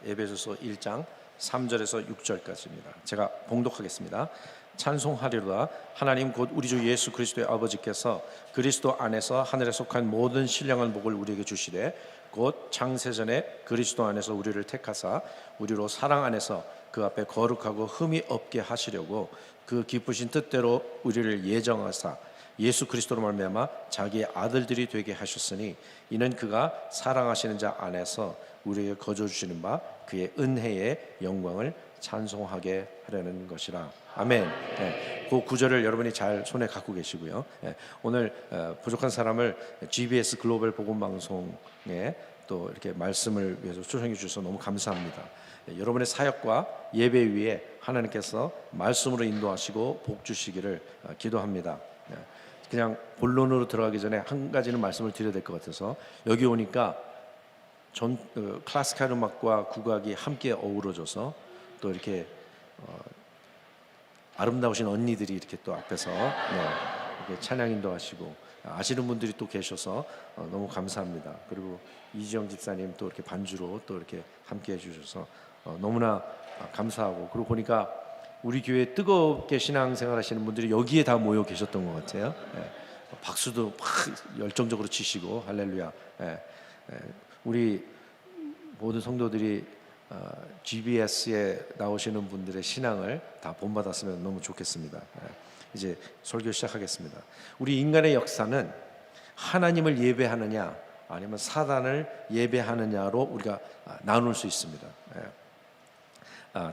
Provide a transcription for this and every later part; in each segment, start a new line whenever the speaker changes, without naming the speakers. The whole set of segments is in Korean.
에베소서 1장 3절에서 6절까지입니다. 제가 봉독하겠습니다. 찬송하리로다. 하나님 곧 우리 주 예수 그리스도의 아버지께서 그리스도 안에서 하늘에 속한 모든 신령한 복을 우리에게 주시되 곧 창세전에 그리스도 안에서 우리를 택하사 우리로 사랑 안에서 그 앞에 거룩하고 흠이 없게 하시려고 그 기쁘신 뜻대로 우리를 예정하사 예수 그리스도로 말미암아 자기의 아들들이 되게 하셨으니 이는 그가 사랑하시는 자 안에서 우리에게 거저 주시는 바 그의 은혜의 영광을 찬송하게 하려는 것이라. 아멘. 네, 그 구절을 여러분이 잘 손에 갖고 계시고요. 네, 오늘 부족한 사람을 GBS 글로벌 복음 방송에 또 이렇게 말씀을 위해서 초청해 주셔서 너무 감사합니다. 네, 여러분의 사역과 예배 위에 하나님께서 말씀으로 인도하시고 복 주시기를 기도합니다. 네, 그냥 본론으로 들어가기 전에 한 가지는 말씀을 드려야 될 것 같아서 여기 오니까 클래식한 음악과 국악이 함께 어우러져서 또 이렇게 아름다우신 언니들이 이렇게 또 앞에서 이렇게 찬양 인도하시고 아시는 분들이 또 계셔서 너무 감사합니다. 그리고 이지영 집사님 또 이렇게 반주로 또 이렇게 함께 해주셔서 너무나 감사하고, 그리고 보니까 우리 교회 뜨겁게 신앙생활 하시는 분들이 여기에 다 모여 계셨던 것 같아요. 박수도 막 열정적으로 치시고 할렐루야. 우리 모든 성도들이 GBS에 나오시는 분들의 신앙을 다 본받았으면 너무 좋겠습니다. 이제 설교 시작하겠습니다. 우리 인간의 역사는 하나님을 예배하느냐 아니면 사단을 예배하느냐로 우리가 나눌 수 있습니다.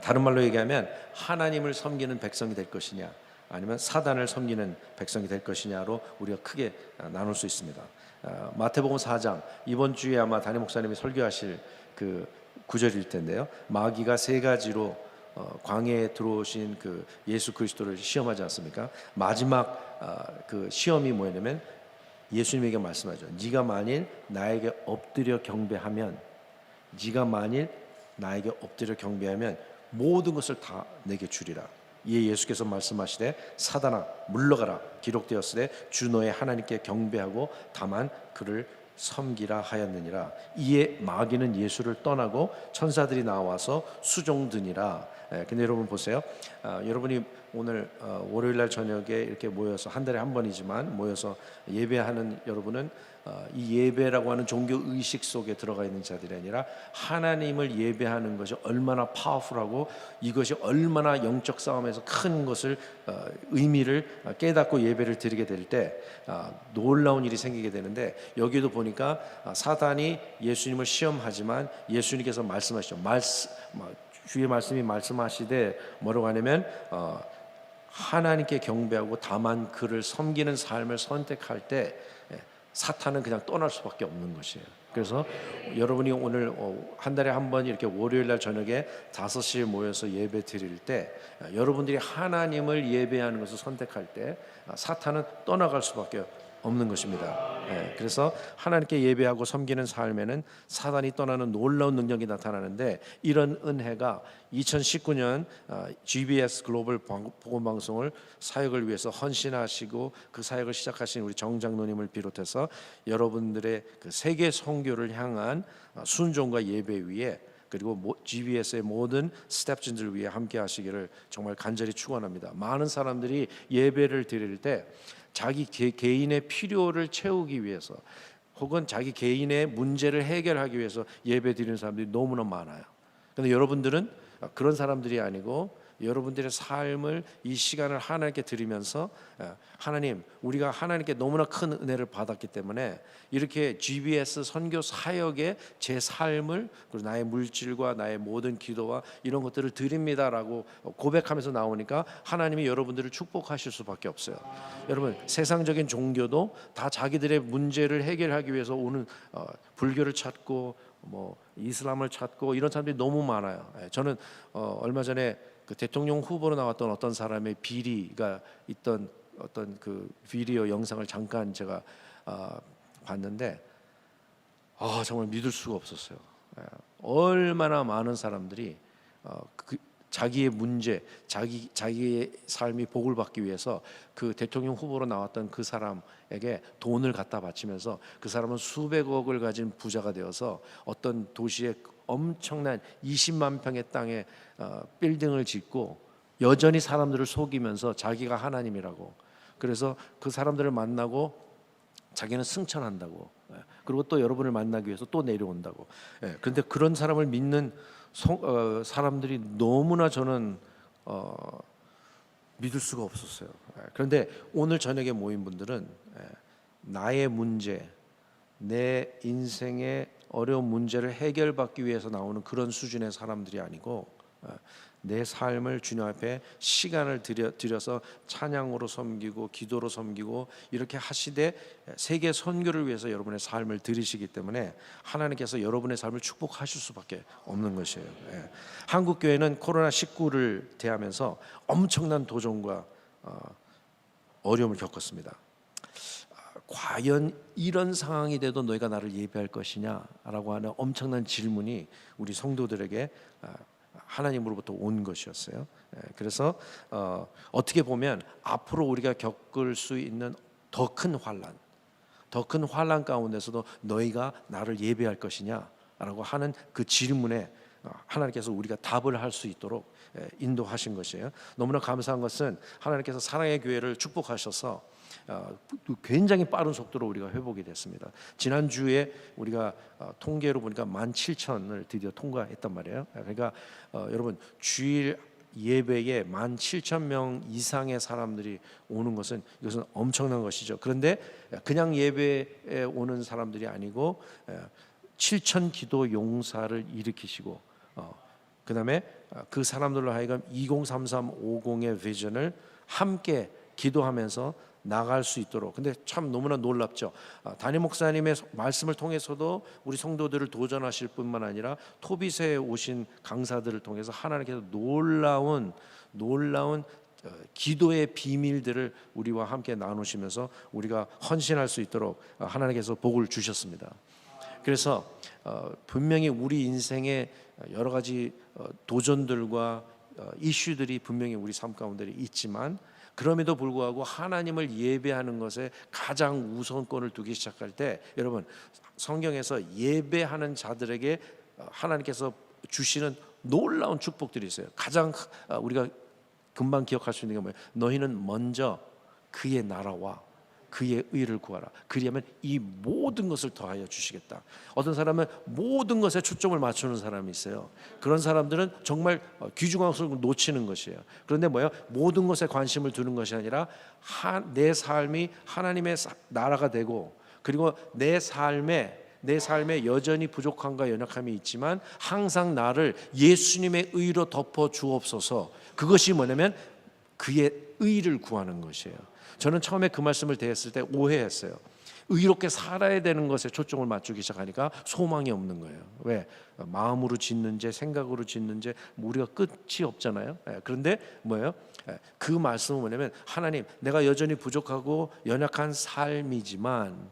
다른 말로 얘기하면 하나님을 섬기는 백성이 될 것이냐 아니면 사단을 섬기는 백성이 될 것이냐로 우리가 크게 나눌 수 있습니다. 마태복음 4장, 이번 주에 아마 담임 목사님이 설교하실 그 구절일 텐데요. 마귀가 세 가지로 광야에 들어오신 그 예수 그리스도를 시험하지 않습니까? 마지막 그 시험이 뭐냐면 예수님에게 말씀하죠. 네가 만일 나에게 엎드려 경배하면, 네가 만일 나에게 엎드려 경배하면 모든 것을 다 내게 주리라. 이에 예수께서 말씀하시되 사단아 물러가라. 기록되었으되 주 너의 하나님께 경배하고 다만 그를 섬기라 하였느니라. 이에 마귀는 예수를 떠나고 천사들이 나와서 수종드니라. 근데 여러분 보세요. 여러분이 오늘 월요일날 저녁에 이렇게 모여서 한 달에 한 번이지만 모여서 예배하는 여러분은 이 예배라고 하는 종교 의식 속에 들어가 있는 자들이 아니라 하나님을 예배하는 것이 얼마나 파워풀하고 이것이 얼마나 영적 싸움에서 큰 것을 의미를 깨닫고 예배를 드리게 될 때 놀라운 일이 생기게 되는데, 여기도 보니까 사단이 예수님을 시험하지만 예수님께서 말씀하시죠. 주의 말씀이 말씀하시되 뭐라고 하냐면 하나님께 경배하고 다만 그를 섬기는 삶을 선택할 때 사탄은 그냥 떠날 수밖에 없는 것이에요. 그래서 여러분이 오늘 한 달에 한 번 이렇게 월요일날 저녁에 5시에 모여서 예배 드릴 때 여러분들이 하나님을 예배하는 것을 선택할 때 사탄은 떠나갈 수밖에 없는 것입니다. 그래서 하나님께 예배하고 섬기는 삶에는 사단이 떠나는 놀라운 능력이 나타나는데, 이런 은혜가 2019년 GBS 글로벌 복음 방송을 사역을 위해서 헌신하시고 그 사역을 시작하신 우리 정 장로님을 비롯해서 여러분들의 그 세계 선교를 향한 순종과 예배 위에, 그리고 GBS의 모든 스태프진들 위해 함께 하시기를 정말 간절히 축원합니다. 많은 사람들이 예배를 드릴 때 자기 개인의 필요를 채우기 위해서 혹은 자기 개인의 문제를 해결하기 위해서 예배 드리는 사람들이 너무나 많아요. 그런데 여러분들은 그런 사람들이 아니고 여러분들의 삶을, 이 시간을 하나님께 드리면서 하나님, 우리가 하나님께 너무나 큰 은혜를 받았기 때문에 이렇게 GBS 선교 사역에 제 삶을, 그리고 나의 물질과 나의 모든 기도와 이런 것들을 드립니다라고 고백하면서 나오니까 하나님이 여러분들을 축복하실 수밖에 없어요. 여러분, 세상적인 종교도 다 자기들의 문제를 해결하기 위해서 오는 불교를 찾고 이슬람을 찾고 이런 사람들이 너무 많아요. 저는 얼마 전에 그 대통령 후보로 나왔던 어떤 사람의 비리가 있던 어떤 그 비디오 영상을 잠깐 제가 봤는데 정말 믿을 수가 없었어요. 얼마나 많은 사람들이 자기의 문제, 자기의 삶이 복을 받기 위해서 그 대통령 후보로 나왔던 그 사람에게 돈을 갖다 바치면서 그 사람은 수백억을 가진 부자가 되어서 어떤 도시의 엄청난 20만 평의 땅에 빌딩을 짓고 여전히 사람들을 속이면서 자기가 하나님이라고, 그래서 그 사람들을 만나고 자기는 승천한다고, 그리고 또 여러분을 만나기 위해서 또 내려온다고. 그런데 그런 사람을 믿는 사람들이 너무나 저는 믿을 수가 없었어요. 그런데 오늘 저녁에 모인 분들은 나의 문제, 내 인생의 어려운 문제를 해결받기 위해서 나오는 그런 수준의 사람들이 아니고, 내 삶을 주님 앞에 시간을 들여서 찬양으로 섬기고 기도로 섬기고 이렇게 하시되 세계 선교를 위해서 여러분의 삶을 들이시기 때문에 하나님께서 여러분의 삶을 축복하실 수밖에 없는 것이에요. 한국 교회는 코로나19를 대하면서 엄청난 도전과 어려움을 겪었습니다. 과연 이런 상황이 돼도 너희가 나를 예배할 것이냐라고 하는 엄청난 질문이 우리 성도들에게 하나님으로부터 온 것이었어요. 그래서 어떻게 보면 앞으로 우리가 겪을 수 있는 더 큰 환난 가운데서도 너희가 나를 예배할 것이냐라고 하는 그 질문에 하나님께서 우리가 답을 할 수 있도록 인도하신 것이에요. 너무나 감사한 것은 하나님께서 사랑의 교회를 축복하셔서 굉장히 빠른 속도로 우리가 회복이 됐습니다. 지난주에 우리가 통계로 보니까 17,000을 드디어 통과했단 말이에요. 그러니까 여러분, 주일 예배에 17,000명 이상의 사람들이 오는 것은, 이것은 엄청난 것이죠. 그런데 그냥 예배에 오는 사람들이 아니고 7,000 기도 용사를 일으키시고, 그 다음에 그 사람들로 하여금 203350의 비전을 함께 기도하면서 나갈 수 있도록. 근데 참 너무나 놀랍죠. 담임 목사님의 말씀을 통해서도 우리 성도들을 도전하실 뿐만 아니라 토비스에 오신 강사들을 통해서 하나님께서 놀라운 기도의 비밀들을 우리와 함께 나누시면서 우리가 헌신할 수 있도록 하나님께서 복을 주셨습니다. 그래서 분명히 우리 인생에 여러 가지 도전들과 이슈들이 분명히 우리 삶 가운데 있지만, 그럼에도 불구하고 하나님을 예배하는 것에 가장 우선권을 두기 시작할 때, 여러분, 성경에서 예배하는 자들에게 하나님께서 주시는 놀라운 축복들이 있어요. 가장 우리가 금방 기억할 수 있는 게 뭐예요? 너희는 먼저 그의 나라와 그의 의를 구하라. 그리하면 이 모든 것을 더하여 주시겠다. 어떤 사람은 모든 것에 초점을 맞추는 사람이 있어요. 그런 사람들은 정말 귀중한 것을 놓치는 것이에요. 그런데 뭐예요? 모든 것에 관심을 두는 것이 아니라 내 삶이 하나님의 나라가 되고, 그리고 내 삶에 여전히 부족함과 연약함이 있지만 항상 나를 예수님의 의로 덮어 주옵소서. 그것이 뭐냐면 그의 의를 구하는 것이에요. 저는 처음에 그 말씀을 대했을 때 오해했어요. 의롭게 살아야 되는 것에 초점을 맞추기 시작하니까 소망이 없는 거예요. 왜? 마음으로 짓는 죄, 생각으로 짓는 죄, 우리가 끝이 없잖아요. 그런데 뭐예요? 그 말씀은 뭐냐면, 하나님, 내가 여전히 부족하고 연약한 삶이지만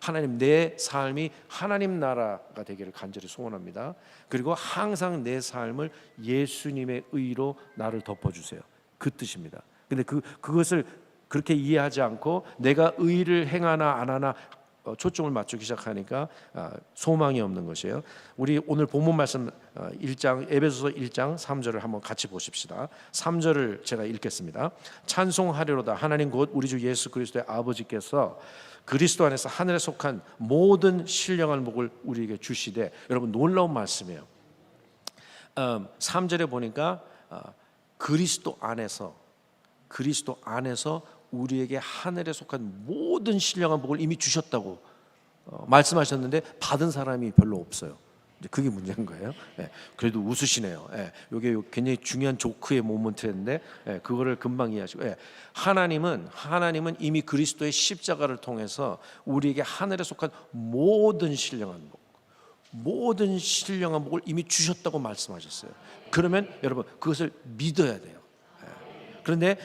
하나님, 내 삶이 하나님 나라가 되기를 간절히 소원합니다. 그리고 항상 내 삶을 예수님의 의로 나를 덮어주세요. 그 뜻입니다. 근데 그것을 그렇게 이해하지 않고 내가 의를 행하나 안 하나 초점을 맞추기 시작하니까 소망이 없는 것이에요. 우리 오늘 본문 말씀 1장, 에베소서 1장 3절을 한번 같이 보십시다. 3절을 제가 읽겠습니다. 찬송하리로다. 하나님 곧 우리 주 예수 그리스도의 아버지께서 그리스도 안에서 하늘에 속한 모든 신령한 복을 우리에게 주시되. 여러분, 놀라운 말씀이에요. 3절에 보니까 그리스도 안에서 우리에게 하늘에 속한 모든 신령한 복을 이미 주셨다고 말씀하셨는데 받은 사람이 별로 없어요. 그게 문제인 거예요. 그래도 웃으시네요. 이게 굉장히 중요한 조크의 모먼트였는데 그거를 금방 이해하시고, 하나님은 이미 그리스도의 십자가를 통해서 우리에게 하늘에 속한 모든 신령한 복을 이미 주셨다고 말씀하셨어요. 그러면 여러분, 그것을 믿어야 돼요. 그런데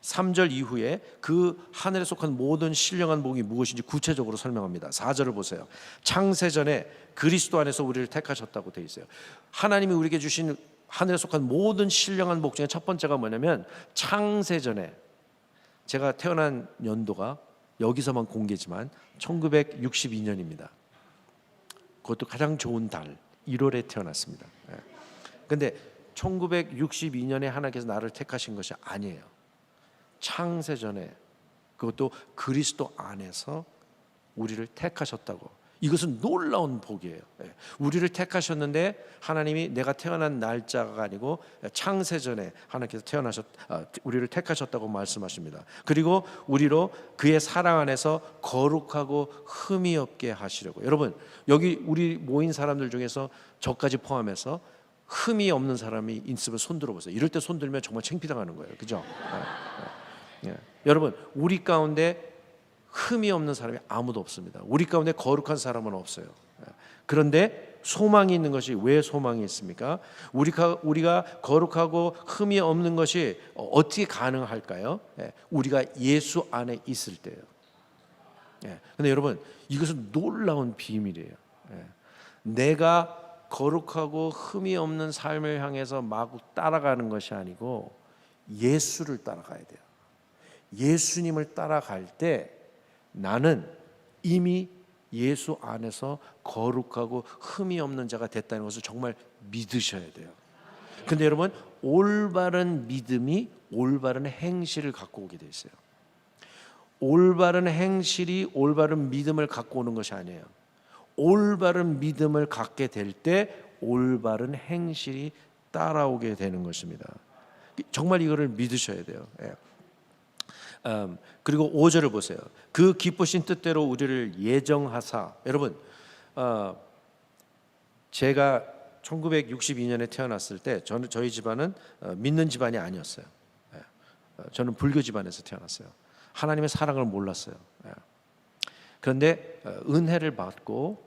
3절 이후에 그 하늘에 속한 모든 신령한 복이 무엇인지 구체적으로 설명합니다. 4절을 보세요. 창세전에 그리스도 안에서 우리를 택하셨다고 되어 있어요. 하나님이 우리에게 주신 하늘에 속한 모든 신령한 복 중에 첫 번째가 뭐냐면, 창세전에, 제가 태어난 연도가 여기서만 공개지만 1962년입니다. 그것도 가장 좋은 달, 1월에 태어났습니다. 근데 1962년에 하나님께서 나를 택하신 것이 아니에요. 창세전에, 그것도 그리스도 안에서 우리를 택하셨다고. 이것은 놀라운 복이에요. 우리를 택하셨는데 하나님이 내가 태어난 날짜가 아니고 창세전에 하나님께서 우리를 택하셨다고 말씀하십니다. 그리고 우리로 그의 사랑 안에서 거룩하고 흠이 없게 하시려고. 여러분, 여기 우리 모인 사람들 중에서 저까지 포함해서 흠이 없는 사람이 있으면 손 들어보세요. 이럴 때 손 들면 정말 창피당하는 거예요. 그죠? 여러분, 우리 가운데 흠이 없는 사람이 아무도 없습니다. 우리 가운데 거룩한 사람은 없어요. 그런데 소망이 있는 것이, 왜 소망이 있습니까? 우리가 거룩하고 흠이 없는 것이 어떻게 가능할까요? 우리가 예수 안에 있을 때예요. 근데 여러분, 이것은 놀라운 비밀이에요. 내가 거룩하고 흠이 없는 삶을 향해서 마구 따라가는 것이 아니고 예수를 따라가야 돼요. 예수님을 따라갈 때 나는 이미 예수 안에서 거룩하고 흠이 없는 자가 됐다는 것을 정말 믿으셔야 돼요. 근데 여러분, 올바른 믿음이 올바른 행실을 갖고 오게 돼 있어요. 올바른 행실이 올바른 믿음을 갖고 오는 것이 아니에요. 올바른 믿음을 갖게 될 때 올바른 행실이 따라오게 되는 것입니다. 정말 이거를 믿으셔야 돼요. 그리고 5절을 보세요. 그 기쁘신 뜻대로 우리를 예정하사. 여러분, 제가 1962년에 태어났을 때 저희 집안은 믿는 집안이 아니었어요. 저는 불교 집안에서 태어났어요. 하나님의 사랑을 몰랐어요. 그런데 은혜를 받고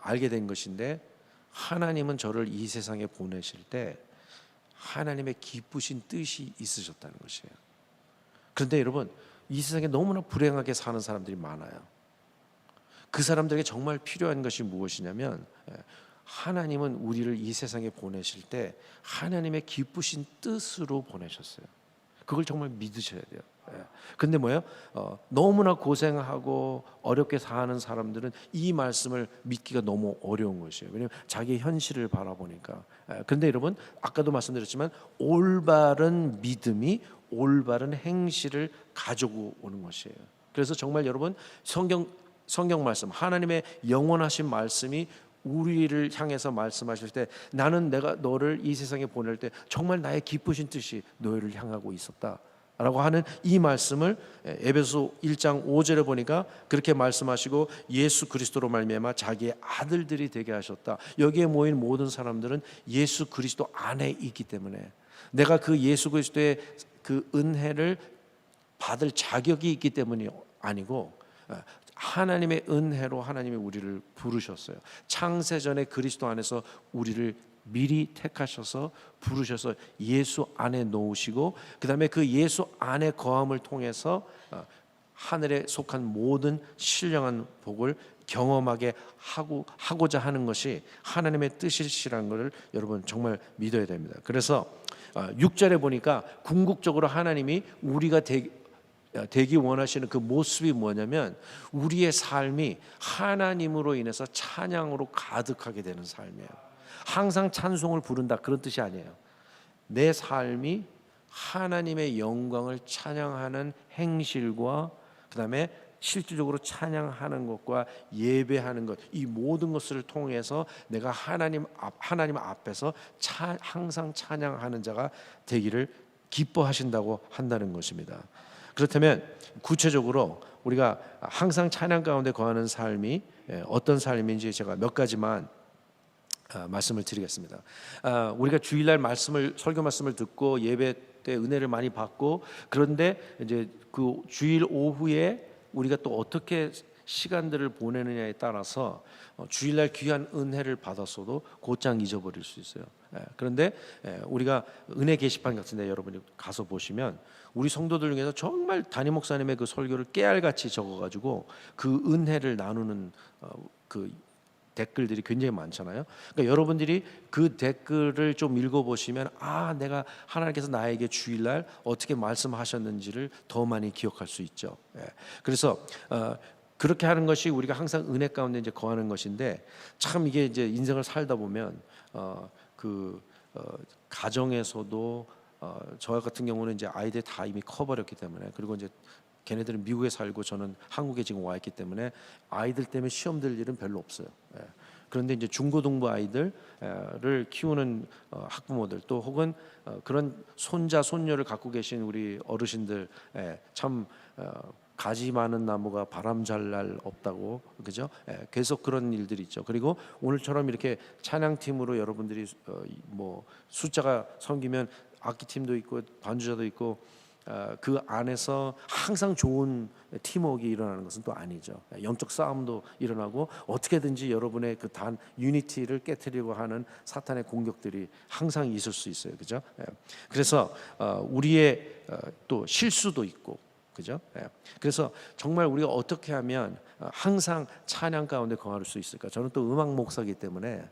알게 된 것인데, 하나님은 저를 이 세상에 보내실 때 하나님의 기쁘신 뜻이 있으셨다는 것이에요. 그런데 여러분, 이 세상에 너무나 불행하게 사는 사람들이 많아요. 그 사람들에게 정말 필요한 것이 무엇이냐면, 하나님은 우리를 이 세상에 보내실 때 하나님의 기쁘신 뜻으로 보내셨어요. 그걸 정말 믿으셔야 돼요. 근데 뭐예요? 너무나 고생하고 어렵게 사는 사람들은 이 말씀을 믿기가 너무 어려운 것이에요. 왜냐하면 자기의 현실을 바라보니까. 그런데 여러분, 아까도 말씀드렸지만 올바른 믿음이 올바른 행실을 가지고 오는 것이에요. 그래서 정말 여러분, 성경 말씀, 하나님의 영원하신 말씀이 우리를 향해서 말씀하실 때, 나는 내가 너를 이 세상에 보낼 때 정말 나의 기쁘신 뜻이 너희를 향하고 있었다 라고 하는 이 말씀을 에베소 1장 5절에 보니까 그렇게 말씀하시고, 예수 그리스도로 말미암아 자기의 아들들이 되게 하셨다. 여기에 모인 모든 사람들은 예수 그리스도 안에 있기 때문에, 내가 그 예수 그리스도의 그 은혜를 받을 자격이 있기 때문이 아니고, 하나님의 은혜로 하나님이 우리를 부르셨어요. 창세전에 그리스도 안에서 우리를 미리 택하셔서 부르셔서 예수 안에 놓으시고, 그 다음에 그 예수 안에 거함을 통해서 하늘에 속한 모든 신령한 복을 경험하게 하고자 하는 것이 하나님의 뜻이시라는 것을 여러분 정말 믿어야 됩니다. 그래서 6절에 보니까 궁극적으로 하나님이 우리가 되기 원하시는 그 모습이 뭐냐면, 우리의 삶이 하나님으로 인해서 찬양으로 가득하게 되는 삶이에요. 항상 찬송을 부른다, 그런 뜻이 아니에요. 내 삶이 하나님의 영광을 찬양하는 행실과, 그 다음에 실질적으로 찬양하는 것과 예배하는 것, 이 모든 것을 통해서 내가 하나님 앞에서 항상 찬양하는 자가 되기를 기뻐하신다고 한다는 것입니다. 그렇다면 구체적으로 우리가 항상 찬양 가운데 거하는 삶이 어떤 삶인지 제가 몇 가지만 말씀을 드리겠습니다. 우리가 주일날 설교 말씀을 듣고 예배 때 은혜를 많이 받고, 그런데 이제 그 주일 오후에 우리가 또 어떻게 시간들을 보내느냐에 따라서 주일날 귀한 은혜를 받았어도 곧장 잊어버릴 수 있어요. 그런데 우리가 은혜 게시판 같은데 여러분이 가서 보시면 우리 성도들 중에서 정말 담임 목사님의 그 설교를 깨알같이 적어가지고 그 은혜를 나누는 그 댓글들이 굉장히 많잖아요. 그러니까 여러분들이 그 댓글을 좀 읽어보시면, 내가 하나님께서 나에게 주일날 어떻게 말씀하셨는지를 더 많이 기억할 수 있죠. 그래서 그렇게 하는 것이 우리가 항상 은혜 가운데 이제 거하는 것인데, 참 이게 이제 인생을 살다 보면 가정에서도 저 같은 경우는 이제 아이들 다 이미 커버렸기 때문에, 그리고 이제 걔네들은 미국에 살고 저는 한국에 지금 와 있기 때문에 아이들 때문에 시험 들 일은 별로 없어요. 예. 그런데 이제 중고등부 아이들을 키우는 학부모들, 또 혹은 그런 손자 손녀를 갖고 계신 우리 어르신들, 참 가지 많은 나무가 바람 잘 날 없다고, 그죠? 계속 그런 일들이 있죠. 그리고 오늘처럼 이렇게 찬양팀으로 여러분들이 뭐 숫자가 섬기면 악기팀도 있고 반주자도 있고, 그 안에서 항상 좋은 팀워크가 일어나는 것은 또 아니죠. 영적 싸움도 일어나고, 어떻게든지 여러분의 그 단 유니티를 깨트리려고 하는 사탄의 공격들이 항상 있을 수 있어요, 그죠? 그래서 우리의 또 실수도 있고, 그죠? 그래서 정말 우리가 어떻게 하면 항상 찬양 가운데 거할 수 있을까? 저는 또 음악 목사이기 때문에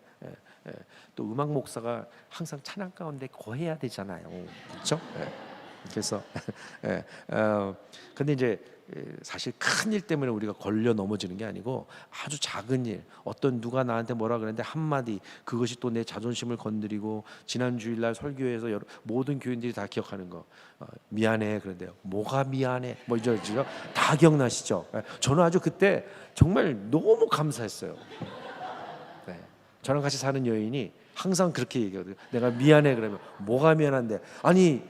또 음악 목사가 항상 찬양 가운데 거해야 되잖아요, 그렇죠? 그래서 근데 이제 사실 큰 일 때문에 우리가 걸려 넘어지는 게 아니고, 아주 작은 일, 어떤 누가 나한테 뭐라 그랬는데 한마디, 그것이 또 내 자존심을 건드리고, 지난 주일날 설교에서 모든 교인들이 다 기억하는 거, 미안해, 그런데요, 뭐가 미안해, 뭐 이러죠, 다 기억나시죠? 저는 아주 그때 정말 너무 감사했어요. 저랑 같이 사는 여인이 항상 그렇게 얘기하거든요. 내가 미안해 그러면, 뭐가 미안한데, 아니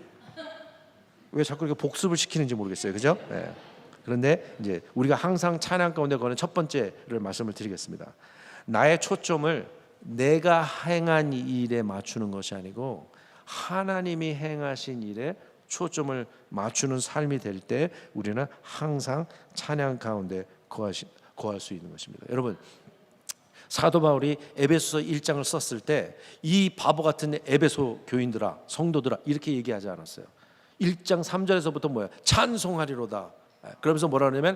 왜 자꾸 이렇게 복습을 시키는지 모르겠어요, 그죠? 그런데 이제 우리가 항상 찬양 가운데 거는 첫 번째를 말씀을 드리겠습니다. 나의 초점을 내가 행한 일에 맞추는 것이 아니고 하나님이 행하신 일에 초점을 맞추는 삶이 될 때 우리는 항상 찬양 가운데 거할 수 있는 것입니다. 여러분, 사도 바울이 에베소서 1장을 썼을 때 이 바보 같은 에베소 교인들아, 성도들아, 이렇게 얘기하지 않았어요. 1장 3절에서부터 뭐야? 찬송하리로다. 그러면서 뭐라 그러냐면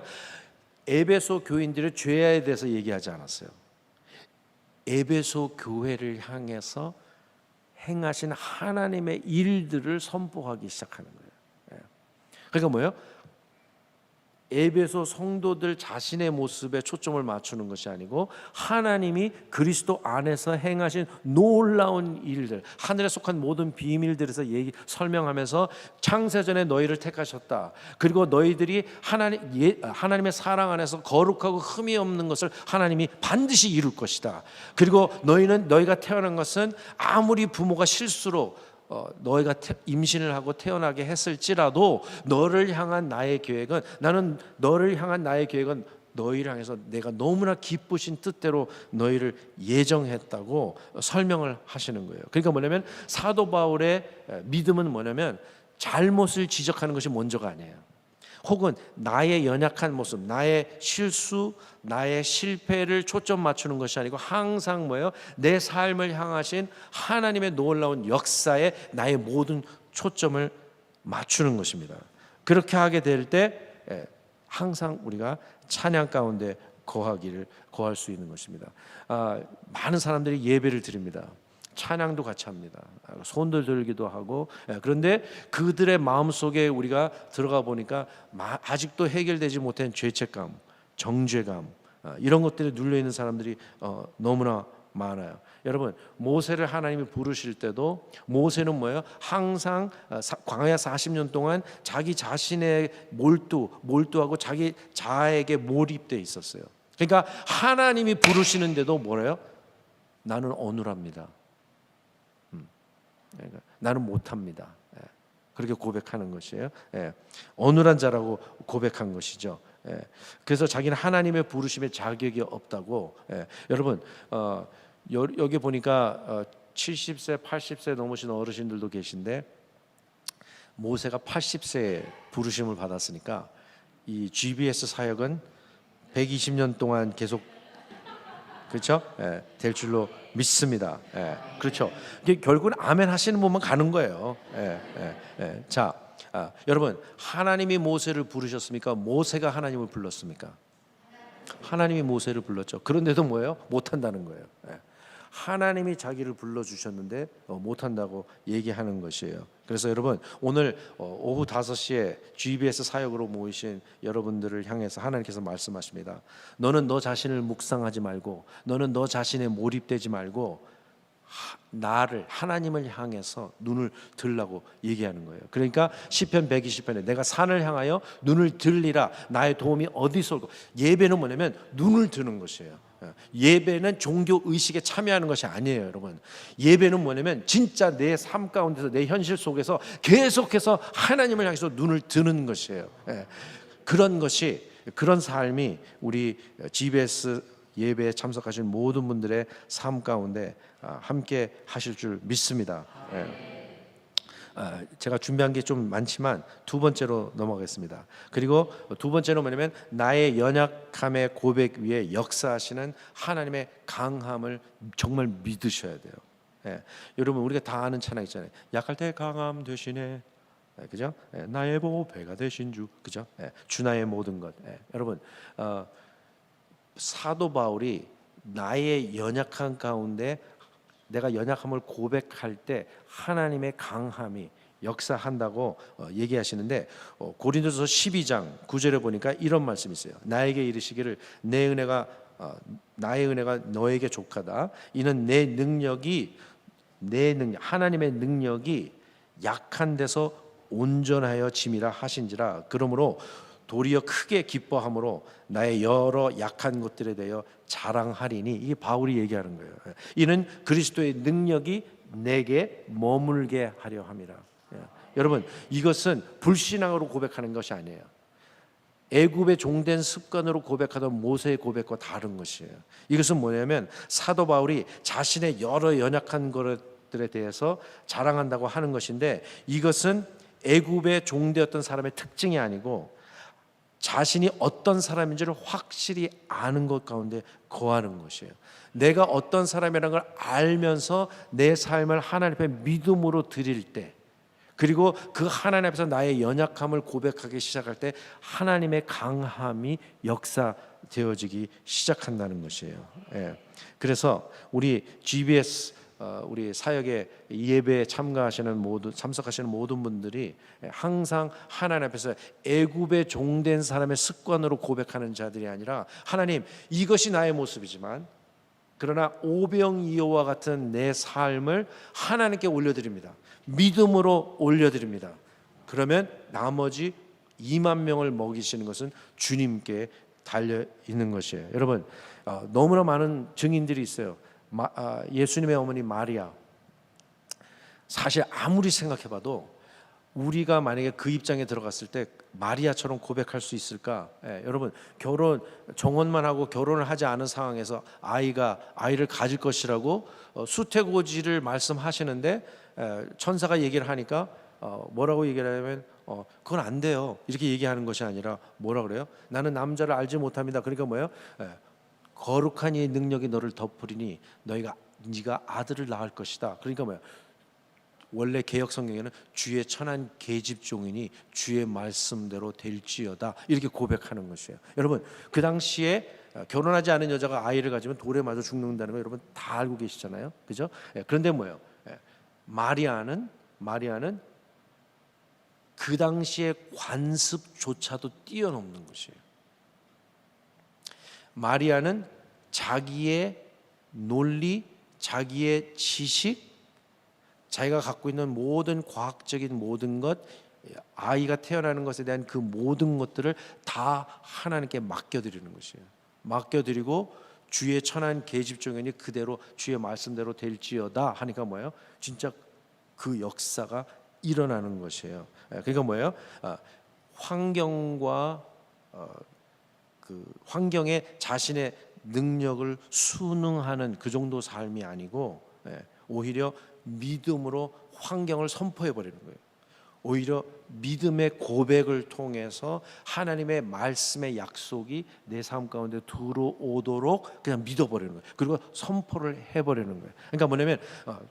에베소 교인들의 죄에 대해서 얘기하지 않았어요. 에베소 교회를 향해서 행하신 하나님의 일들을 선포하기 시작하는 거예요. 그러니까 뭐예요? 에베소 성도들 자신의 모습에 초점을 맞추는 것이 아니고 하나님이 그리스도 안에서 행하신 놀라운 일들, 하늘에 속한 모든 비밀들에서 설명하면서 창세전에 너희를 택하셨다. 그리고 너희들이 하나님의 사랑 안에서 거룩하고 흠이 없는 것을 하나님이 반드시 이룰 것이다. 그리고 너희가 태어난 것은 아무리 부모가 실수로 너희가 임신을 하고 태어나게 했을지라도 너를 향한 나의 계획은, 나는 너를 향한 나의 계획은 너희를 향해서 내가 너무나 기쁘신 뜻대로 너희를 예정했다고 설명을 하시는 거예요. 그러니까 뭐냐면 사도 바울의 믿음은 뭐냐면 잘못을 지적하는 것이 먼저가 아니에요. 혹은 나의 연약한 모습, 나의 실수, 나의 실패를 초점 맞추는 것이 아니고 항상 뭐예요? 내 삶을 향하신 하나님의 놀라운 역사에 나의 모든 초점을 맞추는 것입니다. 그렇게 하게 될 때 항상 우리가 찬양 가운데 거할 수 있는 것입니다. 많은 사람들이 예배를 드립니다. 찬양도 같이 합니다. 손들 들기도 하고. 그런데 그들의 마음속에 우리가 들어가 보니까 아직도 해결되지 못한 죄책감, 정죄감, 이런 것들이 눌려 있는 사람들이 너무나 많아요. 여러분, 모세를 하나님이 부르실 때도 모세는 뭐예요? 항상 광야 40년 동안 자기 자신의 몰두하고 자기 자아에게 몰입돼 있었어요. 그러니까 하나님이 부르시는데도 뭐래요? 나는 어눌합니다. 그러니까 나는 못합니다. 그렇게 고백하는 것이에요. 어눌한 자라고 고백한 것이죠. 그래서 자기는 하나님의 부르심에 자격이 없다고. 여러분, 여기 보니까 70세, 80세 넘으신 어르신들도 계신데 모세가 80세에 부르심을 받았으니까 이 GBS 사역은 120년 동안 계속, 그렇죠? 될 줄로 믿습니다. 그렇죠. 결국은 아멘 하시는 분만 가는 거예요. 자, 여러분, 하나님이 모세를 부르셨습니까? 모세가 하나님을 불렀습니까? 하나님이 모세를 불렀죠. 그런데도 뭐예요? 못한다는 거예요. 하나님이 자기를 불러주셨는데 못한다고 얘기하는 것이에요. 그래서 여러분 오늘 오후 5시에 GBS 사역으로 모이신 여러분들을 향해서 하나님께서 말씀하십니다. 너는 너 자신을 묵상하지 말고, 너는 너 자신에 몰입되지 말고 나를, 하나님을 향해서 눈을 들라고 얘기하는 거예요. 그러니까 시편 120편에 내가 산을 향하여 눈을 들리라, 나의 도움이 어디서 올까. 예배는 뭐냐면 눈을 드는 것이에요. 예배는 종교 의식에 참여하는 것이 아니에요, 여러분. 예배는 뭐냐면 진짜 내 삶 가운데서, 내 현실 속에서 계속해서 하나님을 향해서 눈을 드는 것이에요. 그런 것이, 그런 삶이 우리 GBS 예배에 참석하신 모든 분들의 삶 가운데 함께 하실 줄 믿습니다. 제가 준비한 게 좀 많지만 두 번째로 넘어가겠습니다. 그리고 두 번째는 뭐냐면 나의 연약함의 고백 위에 역사하시는 하나님의 강함을 정말 믿으셔야 돼요. 여러분 우리가 다 아는 찬양 있잖아요. 약할 때 강함 되시네. 그죠? 나의 보배가 되신 주. 그죠? 주 나의 모든 것. 여러분 사도 바울이 나의 연약한 가운데 내가 연약함을 고백할 때 하나님의 강함이 역사한다고 얘기하시는데 고린도서 12장 9절에 보니까 이런 말씀이 있어요. 나에게 이르시기를 나의 은혜가 너에게 족하다. 이는 내 능력이 하나님의 능력이 약한 데서 온전하여 짐이라 하신지라. 그러므로 도리어 크게 기뻐함으로 나의 여러 약한 것들에 대하여 자랑하리니. 이게 바울이 얘기하는 거예요. 이는 그리스도의 능력이 내게 머물게 하려 함이라. 여러분 이것은 불신앙으로 고백하는 것이 아니에요. 애굽의 종된 습관으로 고백하던 모세의 고백과 다른 것이에요. 이것은 뭐냐면 사도 바울이 자신의 여러 연약한 것들에 대해서 자랑한다고 하는 것인데, 이것은 애굽의 종되었던 사람의 특징이 아니고 자신이 어떤 사람인지를 확실히 아는 것 가운데 거하는 것이에요. 내가 어떤 사람이라는 걸 알면서 내 삶을 하나님 앞에 믿음으로 드릴 때, 그리고 그 하나님 앞에서 나의 연약함을 고백하기 시작할 때 하나님의 강함이 역사되어지기 시작한다는 것이에요. 그래서 우리 GBS 우리 사역에 예배에 참석하시는 모든 분들이 항상 하나님 앞에서 애굽의 종된 사람의 습관으로 고백하는 자들이 아니라, 하나님 이것이 나의 모습이지만 그러나 오병이어와 같은 내 삶을 하나님께 올려드립니다. 믿음으로 올려드립니다. 그러면 나머지 2만 명을 먹이시는 것은 주님께 달려 있는 것이에요. 여러분 너무나 많은 증인들이 있어요. 예수님의 어머니 마리아, 사실 아무리 생각해봐도 우리가 만약에 그 입장에 들어갔을 때 마리아처럼 고백할 수 있을까? 여러분 정혼만 하고 결혼을 하지 않은 상황에서 아이를 가질 것이라고 수태고지를 말씀하시는데 천사가 얘기를 하니까 뭐라고 얘기를 하냐면 그건 안 돼요 이렇게 얘기하는 것이 아니라 뭐라 그래요? 나는 남자를 알지 못합니다. 그러니까 뭐예요? 거룩한 이의 능력이 너를 덮으리니 네가 아들을 낳을 것이다. 그러니까 뭐야? 원래 개역 성경에는 주의 천한 계집종이니 주의 말씀대로 될지어다 이렇게 고백하는 것이에요. 여러분 그 당시에 결혼하지 않은 여자가 아이를 가지면 돌에 맞아 죽는다는 거 여러분 다 알고 계시잖아요, 그죠? 그런데 뭐예요? 마리아는 그 당시의 관습조차도 뛰어넘는 것이에요. 마리아는 자기의 논리, 자기의 지식, 자기가 갖고 있는 모든 과학적인 모든 것, 아이가 태어나는 것에 대한 그 모든 것들을 다 하나님께 맡겨드리는 것이에요. 맡겨드리고 주의 천한 계집종이니 그대로 주의 말씀대로 될지어다 하니까 뭐예요? 진짜 그 역사가 일어나는 것이에요. 그러니까 뭐예요? 환경과 그 환경에 자신의 능력을 순응하는 그 정도 삶이 아니고 오히려 믿음으로 환경을 선포해 버리는 거예요. 오히려 믿음의 고백을 통해서 하나님의 말씀의 약속이 내 삶 가운데 들어오도록 그냥 믿어버리는 거예요. 그리고 선포를 해버리는 거예요. 그러니까 뭐냐면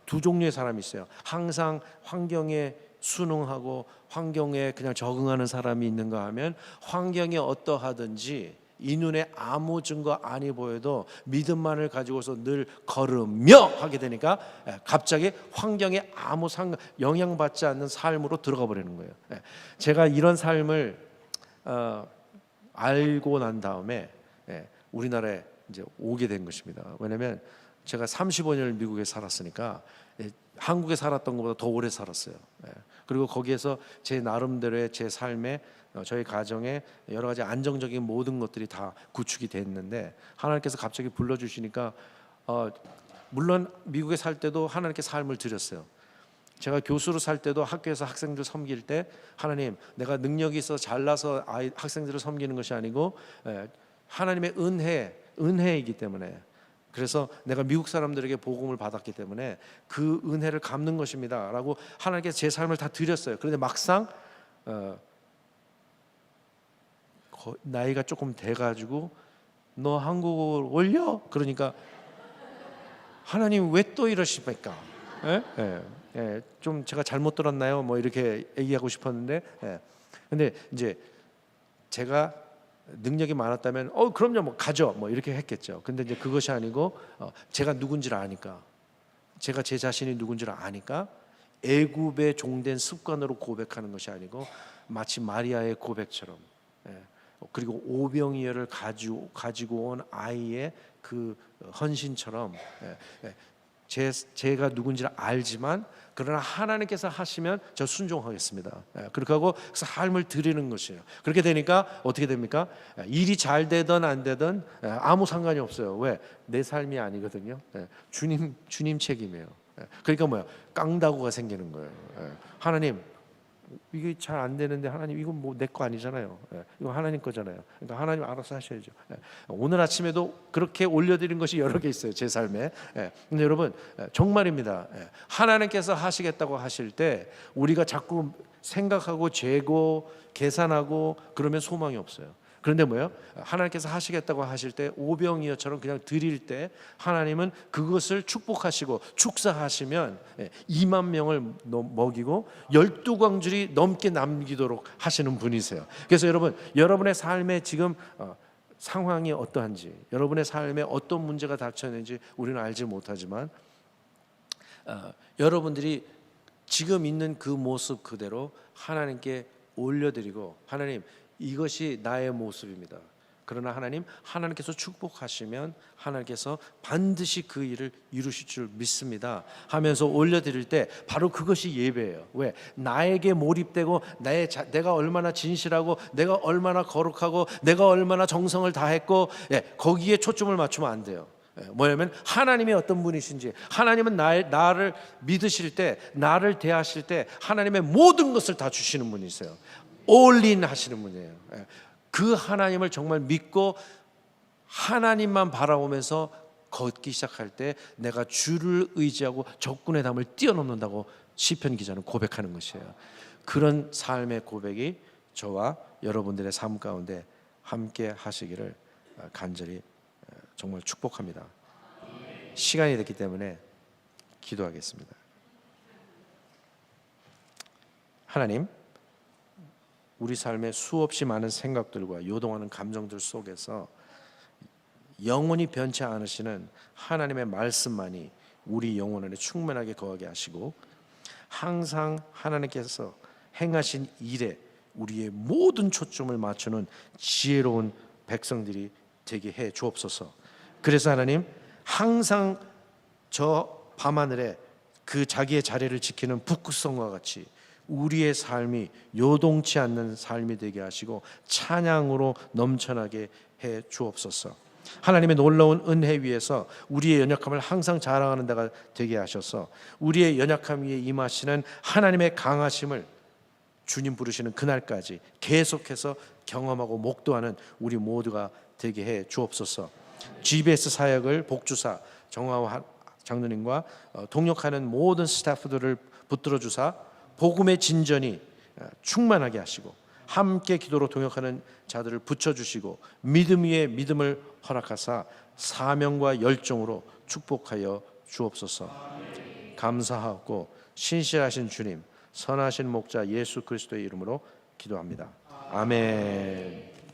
두 종류의 사람이 있어요. 항상 환경에 순응하고 환경에 그냥 적응하는 사람이 있는가 하면 환경이 어떠하든지 이 눈에 아무 증거 아니 보여도 믿음만을 가지고서 늘 걸으며 하게 되니까 갑자기 환경에 아무 영향받지 않는 삶으로 들어가 버리는 거예요. 제가 이런 삶을 알고 난 다음에 우리나라에 이제 오게 된 것입니다. 왜냐하면 제가 35년을 미국에 살았으니까 한국에 살았던 것보다 더 오래 살았어요. 그리고 거기에서 제 나름대로의 제 삶에 저희 가정에 여러 가지 안정적인 모든 것들이 다 구축이 됐는데 하나님께서 갑자기 불러주시니까 물론 미국에 살 때도 하나님께 삶을 드렸어요. 제가 교수로 살 때도 학교에서 학생들 섬길 때 하나님, 내가 능력이 있어 잘나서 학생들을 섬기는 것이 아니고 하나님의 은혜이기 때문에, 그래서 내가 미국 사람들에게 복음을 받았기 때문에 그 은혜를 갚는 것입니다 라고 하나님께 제 삶을 다 드렸어요. 그런데 막상 나이가 조금 돼가지고 너 한국을 올려? 그러니까 하나님 왜 또 이러십니까? 좀 제가 잘못 들었나요? 뭐 이렇게 얘기하고 싶었는데, 근데 이제 제가 능력이 많았다면 그럼요, 뭐 가죠, 뭐 이렇게 했겠죠. 근데 이제 그것이 아니고 제가 누군지를 아니까, 제가 제 자신이 누군지를 아니까 애굽의 종된 습관으로 고백하는 것이 아니고 마치 마리아의 고백처럼, 그리고 오병이어를 가지고 온 아이의 그 헌신처럼 제가 누군지를 알지만 그러나 하나님께서 하시면 저 순종하겠습니다. 그렇게 하고 삶을 드리는 것이에요. 그렇게 되니까 어떻게 됩니까? 일이 잘 되든 안 되든 아무 상관이 없어요. 왜? 내 삶이 아니거든요. 주님 책임이에요. 그러니까 뭐야? 깡다구가 생기는 거예요. 하나님, 이게 잘 안 되는데 하나님, 이건 뭐 내 거 아니잖아요. 이거 하나님 거잖아요. 그러니까 하나님 알아서 하셔야죠. 오늘 아침에도 그렇게 올려드린 것이 여러 개 있어요, 제 삶에. 근데 여러분, 정말입니다. 하나님께서 하시겠다고 하실 때 우리가 자꾸 생각하고 재고 계산하고 그러면 소망이 없어요. 그런데 뭐예요? 하나님께서 하시겠다고 하실 때 오병이어처럼 그냥 드릴 때 하나님은 그것을 축복하시고 축사하시면 2만 명을 먹이고 12광줄이 넘게 남기도록 하시는 분이세요. 그래서 여러분, 여러분의 삶에 지금 상황이 어떠한지, 여러분의 삶에 어떤 문제가 닥쳤는지 우리는 알지 못하지만 여러분들이 지금 있는 그 모습 그대로 하나님께 올려드리고, 하나님, 이것이 나의 모습입니다. 그러나 하나님께서 축복하시면 하나님께서 반드시 그 일을 이루실 줄 믿습니다 하면서 올려드릴 때 바로 그것이 예배예요. 왜? 나에게 몰입되고 내가 얼마나 진실하고 내가 얼마나 거룩하고 내가 얼마나 정성을 다했고 거기에 초점을 맞추면 안 돼요. 뭐냐면 하나님이 어떤 분이신지, 하나님은 나를 믿으실 때, 나를 대하실 때 하나님의 모든 것을 다 주시는 분이세요. 올인 하시는 분이에요. 그 하나님을 정말 믿고 하나님만 바라보면서 걷기 시작할 때 내가 주를 의지하고 적군의 담을 뛰어넘는다고 시편 기자는 고백하는 것이에요. 그런 삶의 고백이 저와 여러분들의 삶 가운데 함께 하시기를 간절히 정말 축복합니다. 시간이 됐기 때문에 기도하겠습니다. 하나님, 우리 삶에 수없이 많은 생각들과 요동하는 감정들 속에서 영원히 변치 않으시는 하나님의 말씀만이 우리 영혼 안에 충만하게 거하게 하시고, 항상 하나님께서 행하신 일에 우리의 모든 초점을 맞추는 지혜로운 백성들이 되게 해 주옵소서. 그래서 하나님, 항상 저 밤하늘에 그 자기의 자리를 지키는 북극성과 같이 우리의 삶이 요동치 않는 삶이 되게 하시고 찬양으로 넘쳐나게 해 주옵소서. 하나님의 놀라운 은혜 위에서 우리의 연약함을 항상 자랑하는 데가 되게 하셔서 우리의 연약함 위에 임하시는 하나님의 강하심을 주님 부르시는 그날까지 계속해서 경험하고 목도하는 우리 모두가 되게 해 주옵소서. GBS 사역을 복주사 정화호 장로님과 동역하는 모든 스태프들을 붙들어 주사 복음의 진전이 충만하게 하시고, 함께 기도로 동역하는 자들을 붙여주시고 믿음 위에 믿음을 허락하사 사명과 열정으로 축복하여 주옵소서. 감사하고 신실하신 주님, 선하신 목자 예수 그리스도의 이름으로 기도합니다. 아멘.